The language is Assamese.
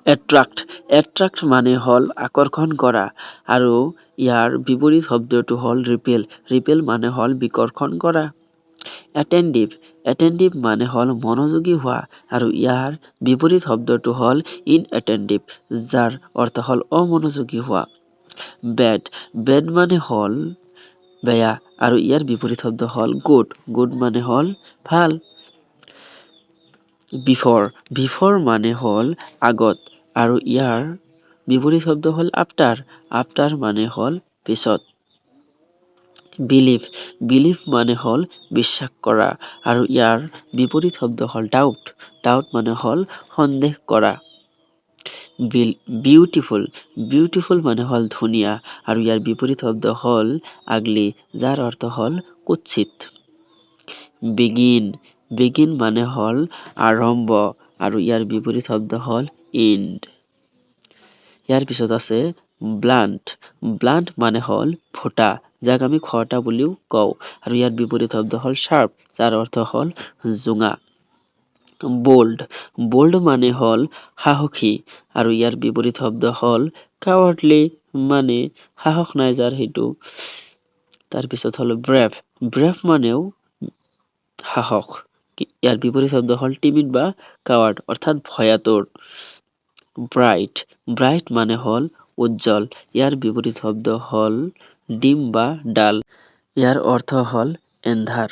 এট্ৰাক্ট মানে হল আকৰ্ষণ কৰা আৰু ইয়াৰ বিপৰীত শব্দটো হল ৰিপেল মানে হল বিকৰ্ষণ কৰা। এটেণ্টিভ মানে হল মনোযোগী হোৱা আৰু ইয়াৰ বিপৰীত শব্দটো হল ইনএটেণ্টিভ যাৰ অৰ্থ হল অমনোযোগী হোৱা। বেড মানে হল বেয়া আৰু ইয়াৰ বিপৰীত শব্দ হল গুড মানে হল ভাল। বিফৰ মানে হল আগত আৰু ইয়াৰ বিপৰীত শব্দ হল আফটাৰ মানে হল পিছত। বিলিভ মানে হল বিশ্বাস কৰা আৰু ইয়াৰ বিপৰীত শব্দ হল ডাউট মানে হল সন্দেহ কৰা। বিউটিফুল মানে হল ধুনীয়া আৰু ইয়াৰ বিপৰীত শব্দ হল আগলি যাৰ অৰ্থ হল কুৎসিত। বিগিন মানে হল আৰম্ভ আৰু ইয়াৰ বিপৰীত শব্দ হল এণ্ড। ইয়াৰ পিছত আছে ব্লান্ট মানে হল ফুটা যাক আমি খটা বুলিও কওঁ আৰু ইয়াৰ বিপৰীত শব্দ হল শাৰ্প যাৰ অৰ্থ হল জোঙা। বোল্ড মানে হল সাহসী আৰু ইয়াৰ বিপৰীত শব্দ হল কাৱাৰ্ডলি মানে সাহস নাই যাৰ সেইটো। তাৰপিছত হল ব্ৰেভ মানেও সাহস, ইয়াৰ বিপৰীত শব্দ হল টিমিড বা কাৱাৰ্ড অৰ্থাৎ ভয়াতুৰ। ব্ৰাইট মানে হল উজ্জ্বল, ইয়াৰ বিপৰীত শব্দ হল ডিম বা ডাল, ইয়াৰ অৰ্থ হল এন্ধাৰ।